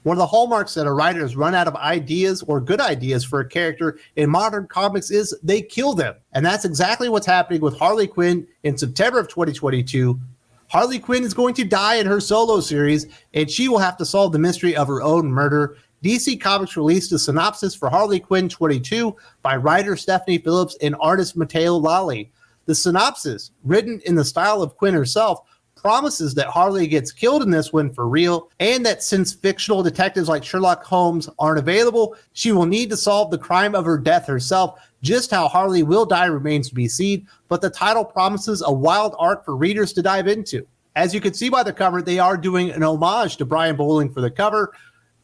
One of the hallmarks that a writer has run out of ideas or good ideas for a character in modern comics is they kill them. And that's exactly what's happening with Harley Quinn in September of 2022. Harley Quinn is going to die in her solo series, and she will have to solve the mystery of her own murder. DC Comics released a synopsis for Harley Quinn 22 by writer Stephanie Phillips and artist Matteo Lalli. The synopsis, written in the style of Quinn herself, promises that Harley gets killed in this one for real, and that since fictional detectives like Sherlock Holmes aren't available, she will need to solve the crime of her death herself. Just how Harley will die remains to be seen, but the title promises a wild arc for readers to dive into. As you can see by the cover, they are doing an homage to Brian Bowling for the cover,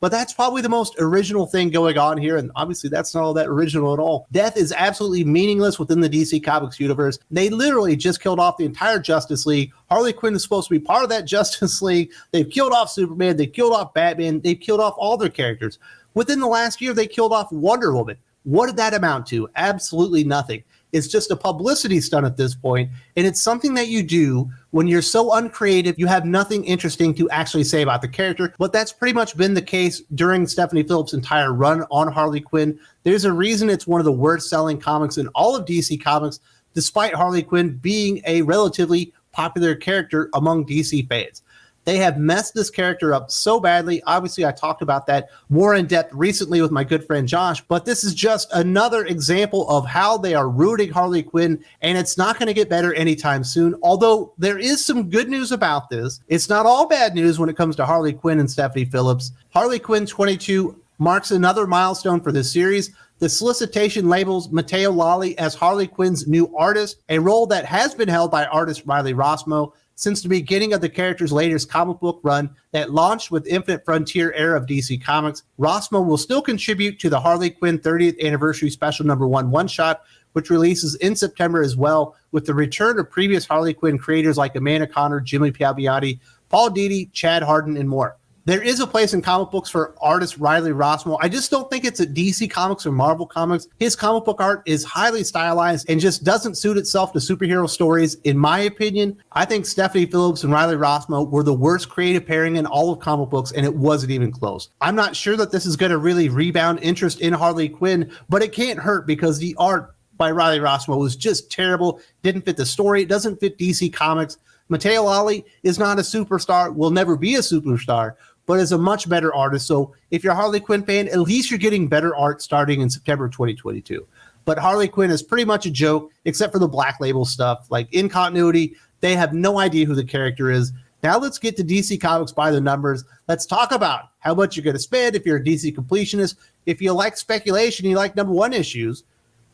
but that's probably the most original thing going on here, and obviously that's not all that original at all. Death is absolutely meaningless within the DC Comics universe. They literally just killed off the entire Justice League. Harley Quinn is supposed to be part of that Justice League. They've killed off Superman. They've killed off Batman. They've killed off all their characters. Within the last year, they killed off Wonder Woman. What did that amount to? Absolutely nothing. It's just a publicity stunt at this point, and it's something that you do when you're so uncreative, you have nothing interesting to actually say about the character. But that's pretty much been the case during Stephanie Phillips' entire run on Harley Quinn. There's a reason it's one of the worst-selling comics in all of DC Comics, despite Harley Quinn being a relatively popular character among DC fans. They have messed this character up so badly. Obviously, I talked about that more in depth recently with my good friend Josh, but this is just another example of how they are ruining Harley Quinn, and it's not going to get better anytime soon. Although there is some good news about this. It's not all bad news when it comes to Harley Quinn and Stephanie Phillips. Harley Quinn 22 marks another milestone for this series. The solicitation labels Matteo Lalli as Harley Quinn's new artist, a role that has been held by artist Riley Rossmo since the beginning of the character's latest comic book run that launched with Infinite Frontier era of DC Comics. Rossmo will still contribute to the Harley Quinn 30th Anniversary Special No. 1 one-shot, which releases in September as well, with the return of previous Harley Quinn creators like Amanda Conner, Jimmy Palmiotti, Paul Dini, Chad Hardin, and more. There is a place in comic books for artist Riley Rossmo. I just don't think it's at DC Comics or Marvel Comics. His comic book art is highly stylized and just doesn't suit itself to superhero stories. In my opinion, I think Stephanie Phillips and Riley Rossmo were the worst creative pairing in all of comic books, and it wasn't even close. I'm not sure that this is going to really rebound interest in Harley Quinn, but it can't hurt because the art by Riley Rossmo was just terrible, didn't fit the story, it doesn't fit DC Comics. Matteo Lalli is not a superstar, will never be a superstar, but is a much better artist. So if you're a Harley Quinn fan, at least you're getting better art starting in September 2022. But Harley Quinn is pretty much a joke, except for the Black Label stuff. Like in continuity, they have no idea who the character is. Now let's get to DC Comics by the numbers. Let's talk about how much you're going to spend if you're a DC completionist. If you like speculation, you like number one issues,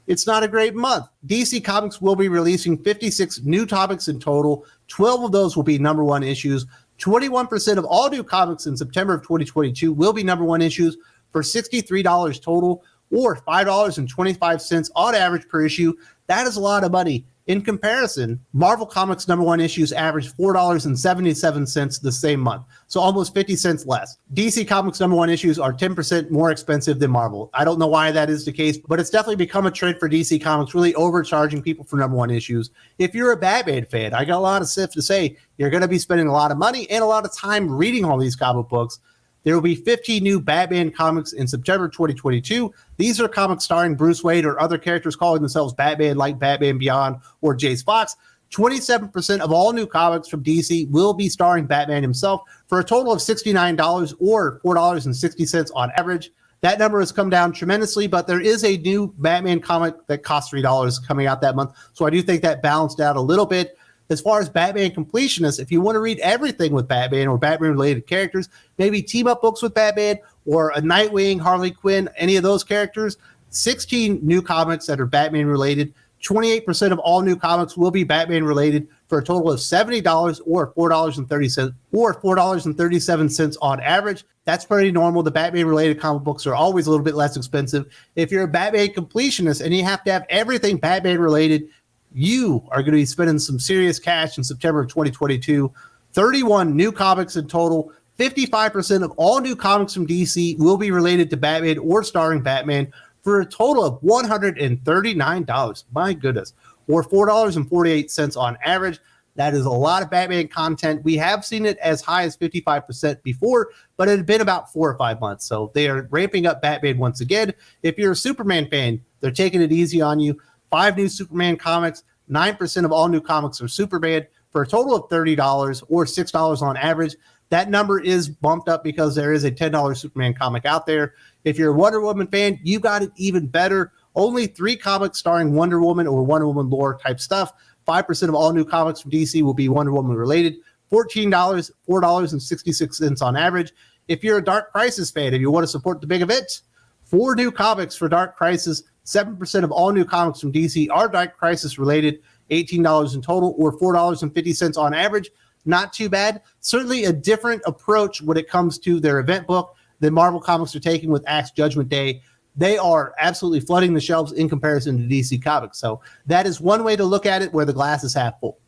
it's not a great month. DC Comics will be releasing 56 new topics in total. 12 of those will be number one issues. 21% of all new comics in September of 2022 will be number one issues for $63 total, or $5.25 on average per issue. That is a lot of money. In comparison, Marvel Comics number one issues average $4.77 the same month, so almost 50 cents less. DC Comics number one issues are 10% more expensive than Marvel. I don't know why that is the case, but it's definitely become a trend for DC Comics, really overcharging people for number one issues. If you're a Batman fan, I got a lot of stuff to say. You're going to be spending a lot of money and a lot of time reading all these comic books. There will be 15 new Batman comics in September 2022. These are comics starring Bruce Wayne or other characters calling themselves Batman, like Batman Beyond or Jace Fox. 27% of all new comics from DC will be starring Batman himself for a total of $69 or $4.60 on average. That number has come down tremendously, but there is a new Batman comic that costs $3 coming out that month. So I do think that balanced out a little bit. As far as Batman completionists, if you want to read everything with Batman or Batman-related characters, maybe team-up books with Batman or a Nightwing, Harley Quinn, any of those characters, 16 new comics that are Batman-related. 28% of all new comics will be Batman-related for a total of $70 or $4.30 or $4.37 on average. That's pretty normal. The Batman-related comic books are always a little bit less expensive. If you're a Batman completionist and you have to have everything Batman-related, you are going to be spending some serious cash in September of 2022. 31 new comics in total. 55% of all new comics from DC will be related to Batman or starring Batman for a total of $139. My goodness. Or $4.48 on average. That is a lot of Batman content. We have seen it as high as 55% before, but it had been about 4 or 5 months. So they are ramping up Batman once again. If you're a Superman fan, they're taking it easy on you. 5 new Superman comics, 9% of all new comics are Superman for a total of $30 or $6 on average. That number is bumped up because there is a $10 Superman comic out there. If you're a Wonder Woman fan, you got it even better. Only 3 comics starring Wonder Woman or Wonder Woman lore type stuff. 5% of all new comics from DC will be Wonder Woman related. $14, $4.66 on average. If you're a Dark Crisis fan and you want to support the big event, 4 new comics for Dark Crisis. 7% of all new comics from DC are Dark Crisis related. $18 in total or $4.50 on average. Not too bad. Certainly a different approach when it comes to their event book than Marvel Comics are taking with Axe Judgment Day. They are absolutely flooding the shelves in comparison to DC Comics. So that is one way to look at it where the glass is half full.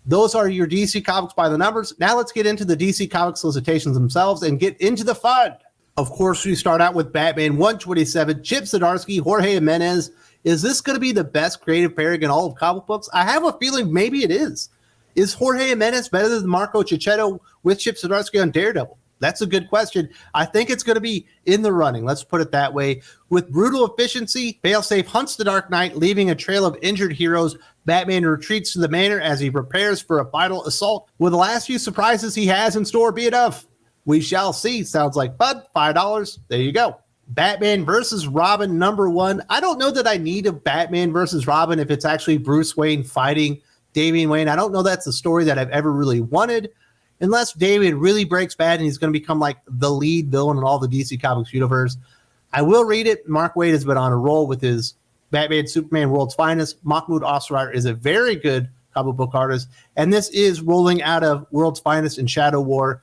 Those are your DC Comics by the numbers. Now let's get into the DC Comics solicitations themselves and get into the fun. Of course, we start out with Batman 127, Chip Zdarsky, Jorge Jimenez. Is this going to be the best creative pairing in all of comic books? I have a feeling maybe it is. Is Jorge Jimenez better than Marco Checchetto with Chip Zdarsky on Daredevil? That's a good question. I think it's going to be in the running. Let's put it that way. With brutal efficiency, Failsafe hunts the Dark Knight, leaving a trail of injured heroes. Batman retreats to the manor as he prepares for a final assault. Will the last few surprises he has in store be enough? We shall see. Sounds like fun. $5. There you go. Batman versus Robin #1. I don't know that I need a Batman versus Robin if it's actually Bruce Wayne fighting Damian Wayne. I don't know that's the story that I've ever really wanted, unless Damian really breaks bad and he's going to become like the lead villain in all the DC Comics universe. I will read it. Mark Waid has been on a roll with his Batman Superman World's Finest. Mahmoud Asrar is a very good comic book artist, and this is rolling out of World's Finest in Shadow War.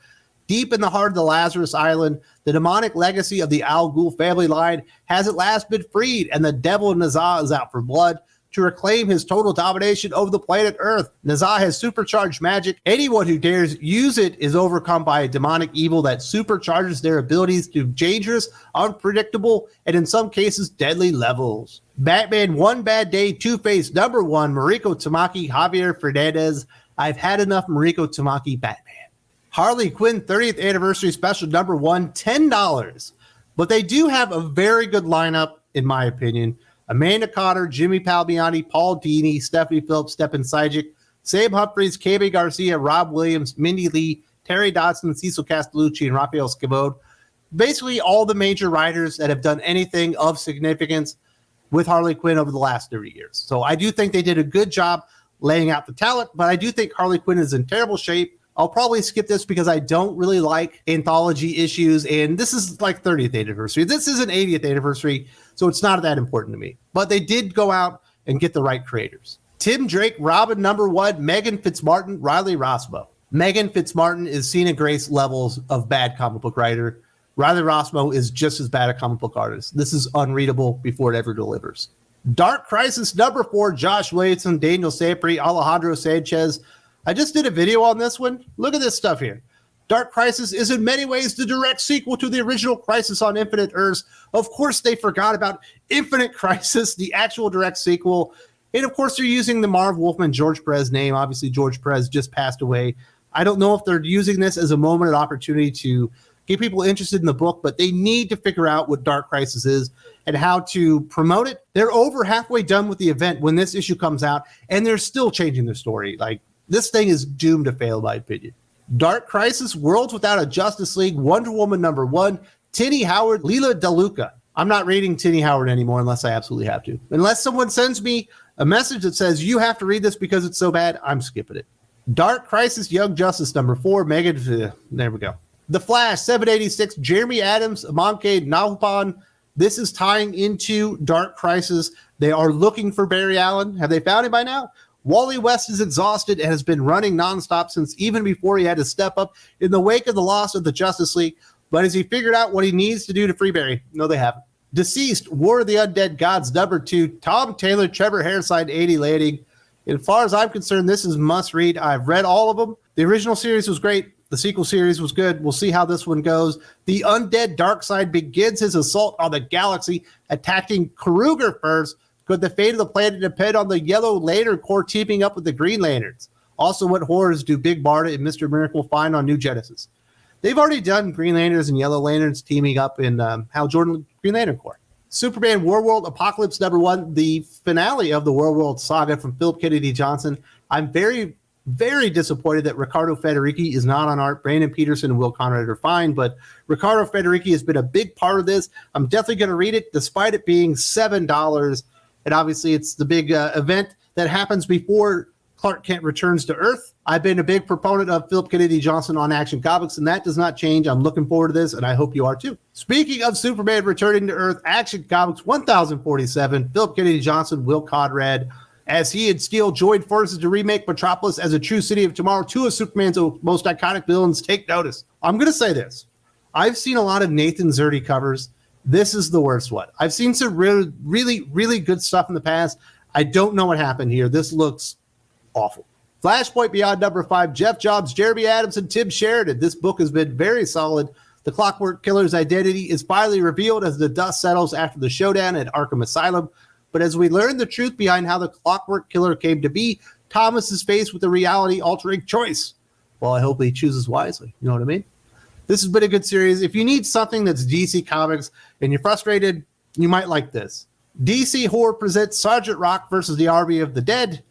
Deep in the heart of the Lazarus Island, the demonic legacy of the Al Ghul family line has at last been freed, and the devil Nazah is out for blood to reclaim his total domination over the planet Earth. Nazah has supercharged magic. Anyone who dares use it is overcome by a demonic evil that supercharges their abilities to dangerous, unpredictable, and in some cases, deadly levels. Batman One Bad Day Two-Face #1, Mariko Tamaki, Javier Fernandez. I've had enough Mariko Tamaki Batman. Harley Quinn 30th Anniversary Special #1, $10. But they do have a very good lineup, in my opinion. Amanda Cotter, Jimmy Palmiotti, Paul Dini, Stephanie Phillips, Stepan Sijic, Sam Humphries, KB Garcia, Rob Williams, Mindy Lee, Terry Dodson, Cecil Castellucci, and Raphael Scavone. Basically all the major writers that have done anything of significance with Harley Quinn over the last 30 years. So I do think they did a good job laying out the talent, but I do think Harley Quinn is in terrible shape. I'll probably skip this because I don't really like anthology issues, and this is like 30th anniversary. This is an 80th anniversary, so it's not that important to me. But they did go out and get the right creators. Tim Drake, Robin #1, Megan Fitzmartin, Riley Rossmo. Megan Fitzmartin is Sina Grace levels of bad comic book writer. Riley Rossmo is just as bad a comic book artist. This is unreadable before it ever delivers. Dark Crisis #4, Josh Williamson, Daniel Sampri, Alejandro Sanchez. I just did a video on this one. Look at this stuff here. Dark Crisis is in many ways the direct sequel to the original Crisis on Infinite Earths. Of course, they forgot about Infinite Crisis, the actual direct sequel. And of course, they're using the Marv Wolfman, George Perez name. Obviously, George Perez just passed away. I don't know if they're using this as a moment of opportunity to get people interested in the book, but they need to figure out what Dark Crisis is and how to promote it. They're over halfway done with the event when this issue comes out, and they're still changing their story. Like, this thing is doomed to fail, in my opinion. Dark Crisis, Worlds Without a Justice League, Wonder Woman #1, Tinny Howard, Leela DeLuca. I'm not reading Tinny Howard anymore unless I absolutely have to. Unless someone sends me a message that says, you have to read this because it's so bad, I'm skipping it. Dark Crisis, Young Justice #4, Megan, there we go. The Flash, 786, Jeremy Adams, Amanke Nahupan. This is tying into Dark Crisis. They are looking for Barry Allen. Have they found him by now? Wally West is exhausted and has been running nonstop since even before he had to step up in the wake of the loss of the Justice League. But has he figured out what he needs to do to free Barry? No, they haven't. Deceased, War of the Undead Gods #2, Tom Taylor, Trevor Hairside, 80 Landing. As far as I'm concerned, this is must read. I've read all of them. The original series was great. The sequel series was good. We'll see how this one goes. The undead Darkseid begins his assault on the galaxy, attacking Kruger first. Could the fate of the planet depend on the Yellow Lantern Corps teaming up with the Green Lanterns? Also, what horrors do Big Barda and Mr. Miracle find on New Genesis? They've already done Green Lanterns and Yellow Lanterns teaming up in Hal Jordan Green Lantern Corps. Superman Warworld Apocalypse #1, the finale of the Warworld saga from Philip Kennedy Johnson. I'm very, very disappointed that Riccardo Federici is not on art. Brandon Peterson and Will Conrad are fine, but Riccardo Federici has been a big part of this. I'm definitely going to read it, despite it being $7. And obviously, it's the big event that happens before Clark Kent returns to Earth. I've been a big proponent of Philip Kennedy Johnson on Action Comics, and that does not change. I'm looking forward to this, and I hope you are too. Speaking of Superman returning to Earth, Action Comics 1047, Philip Kennedy Johnson, Will Conrad, as he and Steele joined forces to remake Metropolis as a true city of tomorrow. Two of Superman's most iconic villains take notice. I'm going to say this. I've seen a lot of Nathan Zerdy covers. This is the worst one. I've seen some really, really, really good stuff in the past. I don't know what happened here. This looks awful. Flashpoint Beyond #5, Jeff Jobs, Jeremy Adams, and Tim Sheridan. This book has been very solid. The Clockwork Killer's identity is finally revealed as the dust settles after the showdown at Arkham Asylum. But as we learn the truth behind how the Clockwork Killer came to be, Thomas is faced with a reality-altering choice. Well, I hope he chooses wisely. You know what I mean? This has been a good series. If you need something that's DC Comics and you're frustrated, you might like this. DC Horror presents Sergeant Rock versus the Army of the Dead.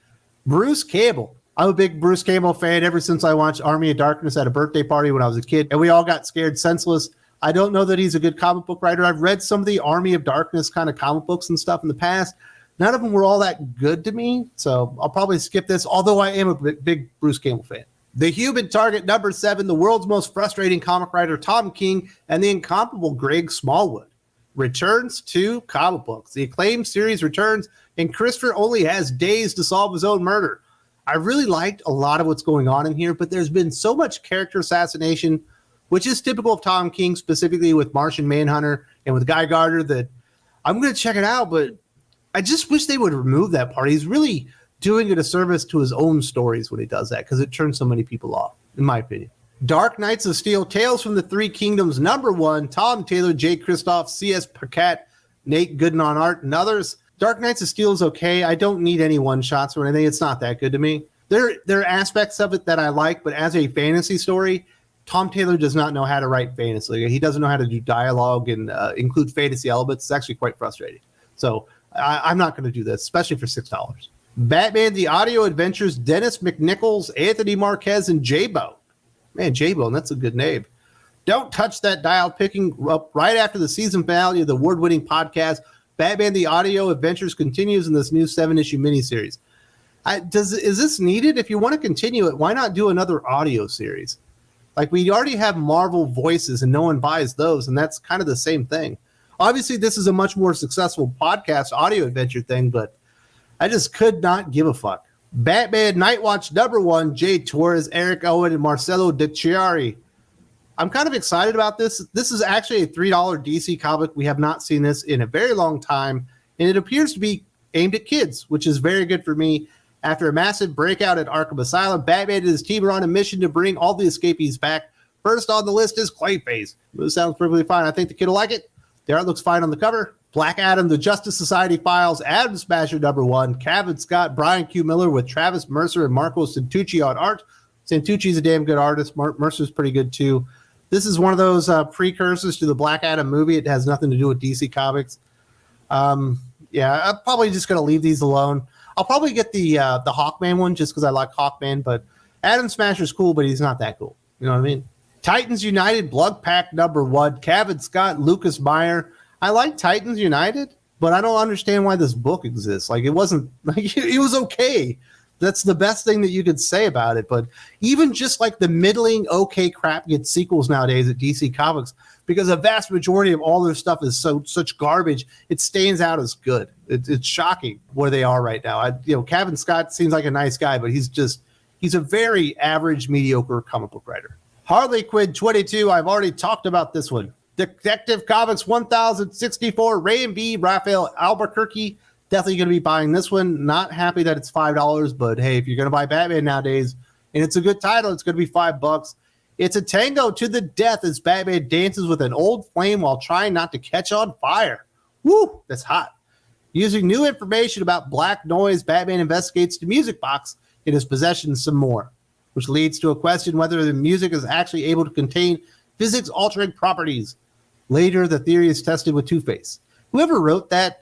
Bruce Campbell. I'm a big Bruce Campbell fan ever since I watched Army of Darkness at a birthday party when I was a kid, and we all got scared senseless. I don't know that he's a good comic book writer. I've read some of the Army of Darkness kind of comic books and stuff in the past. None of them were all that good to me, so I'll probably skip this, although I am a big Bruce Campbell fan. The Human Target #7, the world's most frustrating comic writer, Tom King, and the incomparable Greg Smallwood returns to comic books. The acclaimed series returns, and Christopher only has days to solve his own murder. I really liked a lot of what's going on in here, but there's been so much character assassination, which is typical of Tom King, specifically with Martian Manhunter and with Guy Gardner, that I'm going to check it out, but I just wish they would remove that part. He's really doing a disservice to his own stories when he does that, because it turns so many people off, in my opinion. Dark Knights of Steel, Tales from the Three Kingdoms #1, Tom Taylor, Jay Kristoff, C.S. Paquette, Nate Gooden on art, and others. Dark Knights of Steel is okay. I don't need any one-shots or anything. It's not that good to me. There are aspects of it that I like, but as a fantasy story, Tom Taylor does not know how to write fantasy. He doesn't know how to do dialogue and include fantasy elements. It's actually quite frustrating. So I'm not going to do this, especially for $6. Batman: The Audio Adventures, Dennis McNichols, Anthony Marquez, and J-Bone. Man, J-Bone, that's a good name. Don't touch that dial, picking up right after the season finale of the award-winning podcast. Batman: The Audio Adventures continues in this new 7-issue miniseries. Is this needed? If you want to continue it, why not do another audio series? Like, we already have Marvel voices and no one buys those, and that's kind of the same thing. Obviously, this is a much more successful podcast audio adventure thing, but I just could not give a fuck. Batman Nightwatch #1, Jay Torres, Eric Owen, and Marcelo De Chiari. I'm kind of excited about this. This is actually a $3 DC comic. We have not seen this in a very long time, and it appears to be aimed at kids, which is very good for me. After a massive breakout at Arkham Asylum, Batman and his team are on a mission to bring all the escapees back. First on the list is Clayface. This sounds perfectly fine. I think the kid will like it. The art looks fine on the cover. Black Adam, The Justice Society Files, Adam Smasher #1, Kevin Scott, Brian Q. Miller with Travis Mercer and Marco Santucci on art. Santucci's a damn good artist. Mercer's pretty good too. This is one of those precursors to the Black Adam movie. It has nothing to do with DC Comics. Yeah, I'm probably just going to leave these alone. I'll probably get the Hawkman one just because I like Hawkman, but Adam Smasher's cool, but he's not that cool. You know what I mean? Titans United, Blood Pack #1, Kevin Scott, Lucas Meyer. I like Titans United, but I don't understand why this book exists. Like, it wasn't, like, it was okay. That's the best thing that you could say about it. But even just like the middling okay crap gets sequels nowadays at DC Comics, because a vast majority of all their stuff is such garbage, it stands out as good. It's shocking where they are right now. Kevin Scott seems like a nice guy, but he's a very average, mediocre comic book writer. Harley Quinn 22. I've already talked about this one. Detective Comics 1064, Ray and B, Raphael Albuquerque. Definitely going to be buying this one. Not happy that it's $5, but hey, if you're going to buy Batman nowadays and it's a good title, it's going to be $5. It's a tango to the death as Batman dances with an old flame while trying not to catch on fire. Woo, that's hot. Using new information about black noise, Batman investigates the music box in his possession some more, which leads to a question whether the music is actually able to contain physics-altering properties. Later, the theory is tested with Two-Face. Whoever wrote that,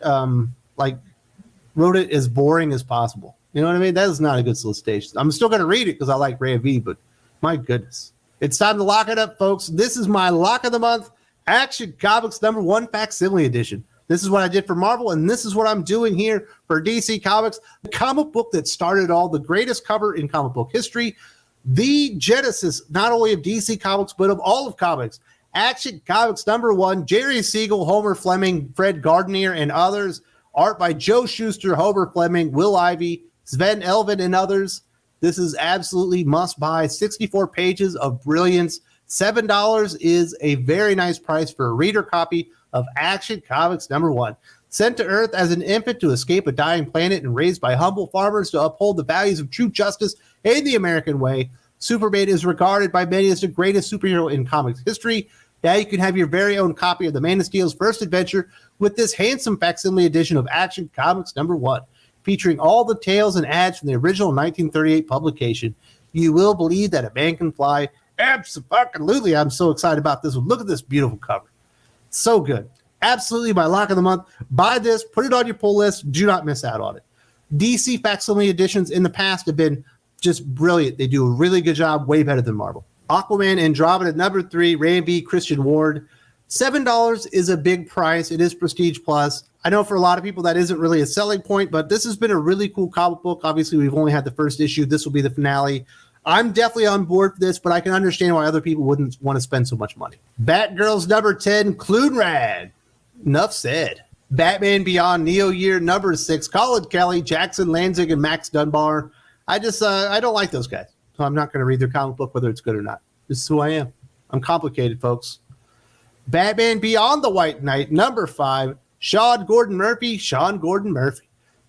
wrote it as boring as possible. You know what I mean? That is not a good solicitation. I'm still going to read it because I like Ray V, but my goodness. It's time to lock it up, folks. This is my lock of the month, Action Comics #1 Facsimile Edition. This is what I did for Marvel, and this is what I'm doing here for DC Comics, the comic book that started all, the greatest cover in comic book history, the genesis not only of DC Comics, but of all of comics. Action Comics #1, Jerry Siegel, Homer Fleming, Fred Gardner, and others. Art by Joe Shuster, Homer Fleming, Will Ivey, Sven Elvin, and others. This is absolutely must-buy. 64 pages of brilliance. $7 is a very nice price for a reader copy of Action Comics #1. Sent to Earth as an infant to escape a dying planet and raised by humble farmers to uphold the values of true justice and the American way, Superman is regarded by many as the greatest superhero in comics history. Now you can have your very own copy of the Man of Steel's first adventure with this handsome facsimile edition of Action Comics #1, featuring all the tales and ads from the original 1938 publication. You will believe that a man can fly. Absolutely. I'm so excited about this one. Look at this beautiful cover. So good. Absolutely my lock of the month. Buy this, put it on your pull list. Do not miss out on it. DC facsimile editions in the past have been just brilliant. They do a really good job, way better than Marvel. Aquaman Andromeda #3, Ray V, Christian Ward. $7 is a big price. It is Prestige Plus. I know for a lot of people that isn't really a selling point, but this has been a really cool comic book. Obviously, we've only had the first issue. This will be the finale. I'm definitely on board for this, but I can understand why other people wouldn't want to spend so much money. Batgirls #10, Clunrad. Enough said. Batman Beyond Neo Year #6, Colin Kelly, Jackson Lanzing, and Max Dunbar. I don't like those guys, so I'm not going to read their comic book whether it's good or not. This is who I am. I'm complicated, folks. Batman Beyond the White Knight #5, Sean Gordon Murphy.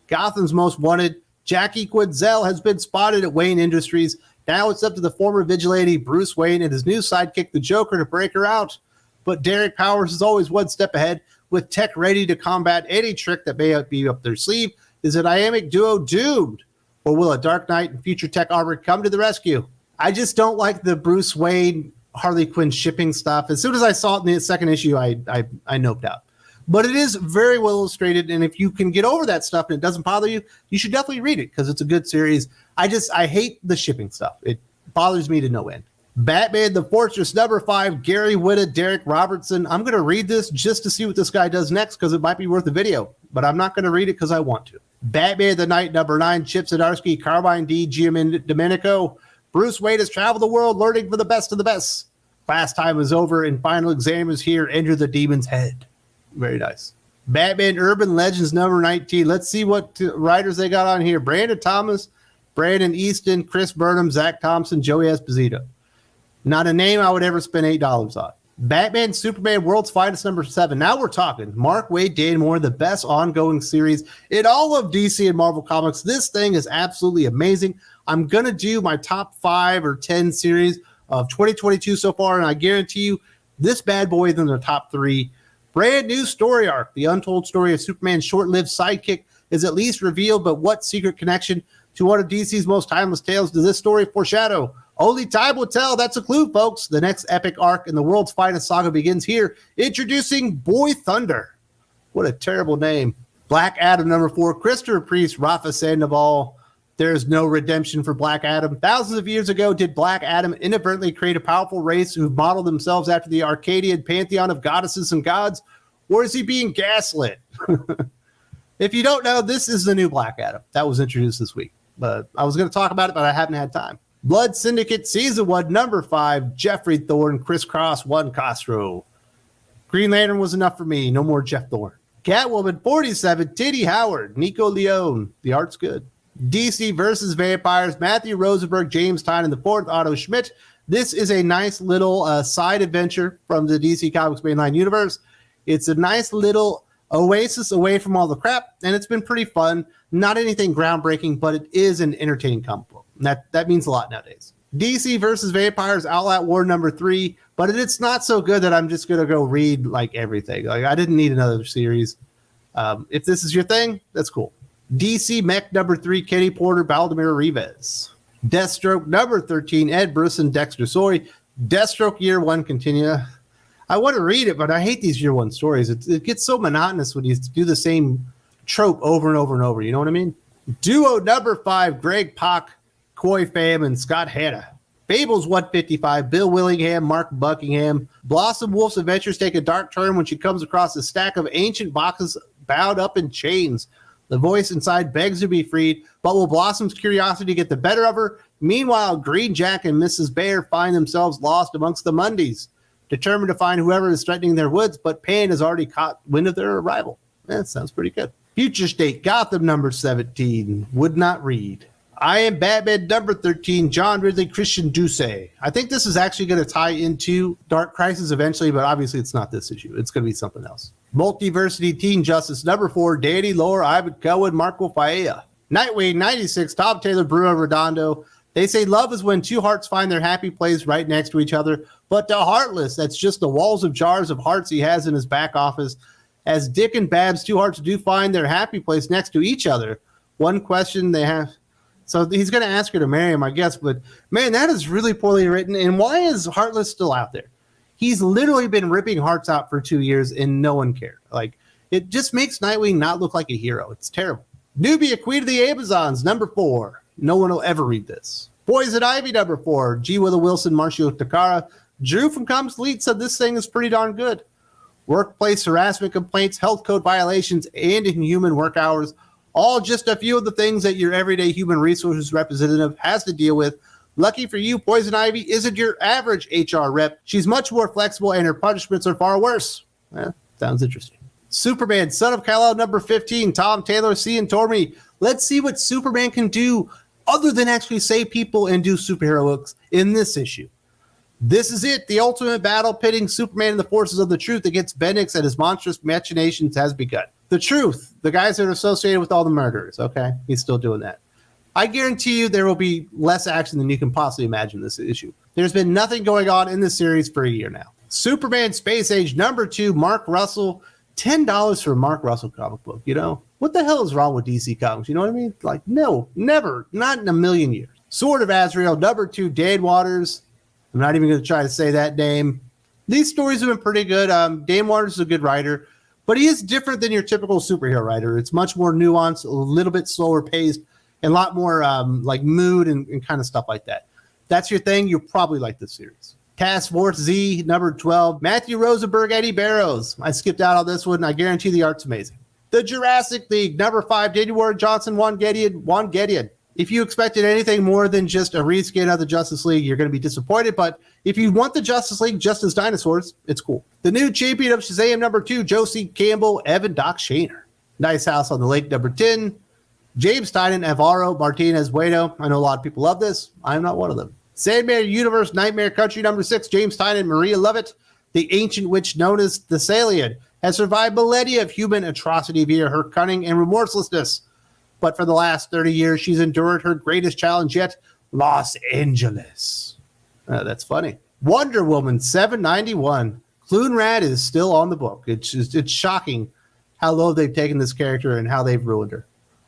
Gotham's Most Wanted. Jackie Quinzel has been spotted at Wayne Industries. Now it's up to the former vigilante Bruce Wayne and his new sidekick, the Joker, to break her out. But Derek Powers is always one step ahead, with tech ready to combat any trick that may be up their sleeve. Is a dynamic duo doomed? Or will a Dark Knight and future tech armor come to the rescue? I just don't like the Bruce Wayne, Harley Quinn shipping stuff. As soon as I saw it in the second issue, I noped out. But it is very well illustrated, and if you can get over that stuff and it doesn't bother you, you should definitely read it because it's a good series. I hate the shipping stuff. It bothers me to no end. Batman the Fortress #5, Gary Whitta, Derek Robertson. I'm going to read this just to see what this guy does next because it might be worth a video, but I'm not going to read it because I want to. Batman the Night #9, Chip Zdarsky, Carmine D. Domenico. Bruce Wayne has traveled the world learning from the best of the best. Class time is over and final exam is here. Enter the demon's head. Very nice. Batman Urban Legends #19. Let's see what writers they got on here. Brandon Thomas, Brandon Easton, Chris Burnham, Zach Thompson, Joey Esposito. Not a name I would ever spend $8 on. Batman Superman World's Finest #7. Now we're talking. Mark Waid, Dan Moore, the best ongoing series in all of DC and Marvel Comics. This thing is absolutely amazing. I'm going to do my top 5 or 10 series of 2022 so far, and I guarantee you this bad boy is in the top 3. Brand new story arc. The untold story of Superman's short-lived sidekick is at least revealed, but what secret connection to one of DC's most timeless tales does this story foreshadow? Only time will tell. That's a clue, folks. The next epic arc in the world's finest saga begins here. Introducing Boy Thunder. What a terrible name. Black Adam #4, Christopher Priest, Rafa Sandoval. There's no redemption for Black Adam. Thousands of years ago, did Black Adam inadvertently create a powerful race who modeled themselves after the Arcadian pantheon of goddesses and gods? Or is he being gaslit? If you don't know, this is the new Black Adam that was introduced this week. But I was going to talk about it, but I haven't had time. Blood Syndicate Season 1, #5, Jeffrey Thorne, Chris Cross, Juan Castro. Green Lantern was enough for me. No more Jeff Thorne. Catwoman 47, Titty Howard, Nico Leone. The art's good. DC versus Vampires, Matthew Rosenberg, James Tyne, and the 4th, Otto Schmidt. This is a nice little side adventure from the DC Comics mainline universe. It's a nice little oasis away from all the crap, and it's been pretty fun. Not anything groundbreaking, but it is an entertaining comic book. That means a lot nowadays. DC versus Vampires, All Out War #3, but it's not so good that I'm just going to go read like everything. Like I didn't need another series. If this is your thing, that's cool. DC Mech number 3, Kenny Porter, Baldemar Rivas. Deathstroke number 13, Ed Brisson, Dexter Sori. Deathstroke year 1 continue. I want to read it, but I hate these year 1 stories. It gets so monotonous when you do the same trope over and over and over. You know what I mean? Duo number 5, Greg Pak, Coy Pham, and Scott Hanna. Fables 155, Bill Willingham, Mark Buckingham. Blossom Wolf's adventures take a dark turn when she comes across a stack of ancient boxes bound up in chains. The voice inside begs to be freed, but will Blossom's curiosity get the better of her? Meanwhile, Green Jack and Mrs. Bear find themselves lost amongst the Mundies, determined to find whoever is threatening their woods, but Pan has already caught wind of their arrival. That sounds pretty good. Future State, Gotham number 17, would not read. I Am Batman number 13, John Ridley, Christian Doucet. I think this is actually going to tie into Dark Crisis eventually, but obviously it's not this issue. It's going to be something else. Multiversity Teen Justice number 4, Danny Lohr, Ivan Cohen, Marco Faella. Nightwing 96, Tom Taylor, Bruno Redondo. They say love is when two hearts find their happy place right next to each other, but to Heartless, that's just the walls of jars of hearts he has in his back office. As Dick and Babs' two hearts do find their happy place next to each other, one question they have. So he's going to ask her to marry him, I guess. But, man, that is really poorly written. And why is Heartless still out there? He's literally been ripping hearts out for 2 years, and no one cared. Like, it just makes Nightwing not look like a hero. It's terrible. Nubia, Queen of the Amazons, number 4. No one will ever read this. Poison Ivy, number 4. G. Willow Wilson, Marcio Takara. Drew from Comics Elite said this thing is pretty darn good. Workplace harassment complaints, health code violations, and inhuman work hours. All just a few of the things that your everyday human resources representative has to deal with. Lucky for you, Poison Ivy isn't your average HR rep. She's much more flexible, and her punishments are far worse. Sounds interesting. Superman, Son of Kal-El, number 15, Tom Taylor, C. and Tormey. Let's see what Superman can do other than actually save people and do superhero looks in this issue. This is it. The ultimate battle pitting Superman and the forces of the truth against Bendix and his monstrous machinations has begun. The Truth, the guys that are associated with all the murderers. Okay, he's still doing that. I guarantee you there will be less action than you can possibly imagine this issue. There's been nothing going on in this series for a year now. Superman Space Age number 2, Mark Russell. $10 for a Mark Russell comic book. You know, what the hell is wrong with DC Comics? You know what I mean? Like, no, never, not in a million years. Sword of Azrael number 2, Dan Waters. I'm not even going to try to say that name. These stories have been pretty good. Dan Waters is a good writer, but he is different than your typical superhero writer. It's much more nuanced, a little bit slower paced, and a lot more like mood and kind of stuff like that. That's your thing. You'll probably like this series. Task Force Z, number 12. Matthew Rosenberg, Eddie Barrows. I skipped out on this one. I guarantee the art's amazing. The Jurassic League, number 5. Daniel Warren Johnson, Juan Gedeon. If you expected anything more than just a reskin of the Justice League, you're going to be disappointed. But if you want the Justice League just as dinosaurs, it's cool. The new champion of Shazam, number 2. Josie Campbell, Evan Doc Shaner. Nice House on the Lake, number 10. James Tynan, Alvaro Martinez Bueno. I know a lot of people love this. I'm not one of them. Sandman Universe, Nightmare Country, number 6. James Tynan, Maria Lovett. The ancient witch known as the Thessalian has survived millennia of human atrocity via her cunning and remorselessness. But for the last 30 years, she's endured her greatest challenge yet, Los Angeles. That's funny. Wonder Woman 791. Clune-Rad is still on the book. It's shocking how low they've taken this character and how they've ruined her.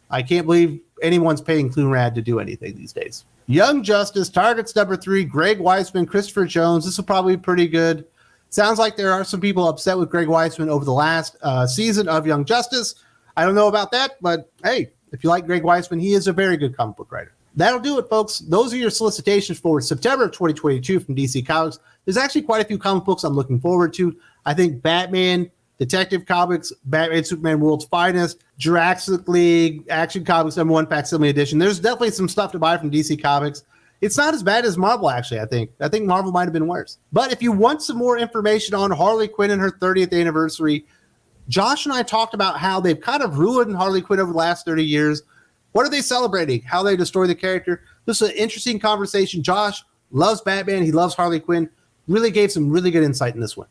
I can't believe anyone's paying Clune-Rad to do anything these days. Young Justice, Targets number 3, Greg Weisman, Christopher Jones. This will probably be pretty good. Sounds like there are some people upset with Greg Weisman over the last season of Young Justice. I don't know about that, but hey, if you like Greg Weisman, he is a very good comic book writer. That'll do it, folks. Those are your solicitations for September of 2022 from DC Comics. There's actually quite a few comic books I'm looking forward to. I think Batman, Detective Comics, Batman Superman World's Finest, Jurassic League, Action Comics number 1 Facsimile Edition. There's definitely some stuff to buy from DC Comics. It's not as bad as Marvel, actually, I think. I think Marvel might have been worse. But if you want some more information on Harley Quinn and her 30th anniversary, Josh and I talked about how they've kind of ruined Harley Quinn over the last 30 years. What are they celebrating? How they destroy the character? This is an interesting conversation. Josh loves Batman. He loves Harley Quinn. Really gave some really good insight in this one.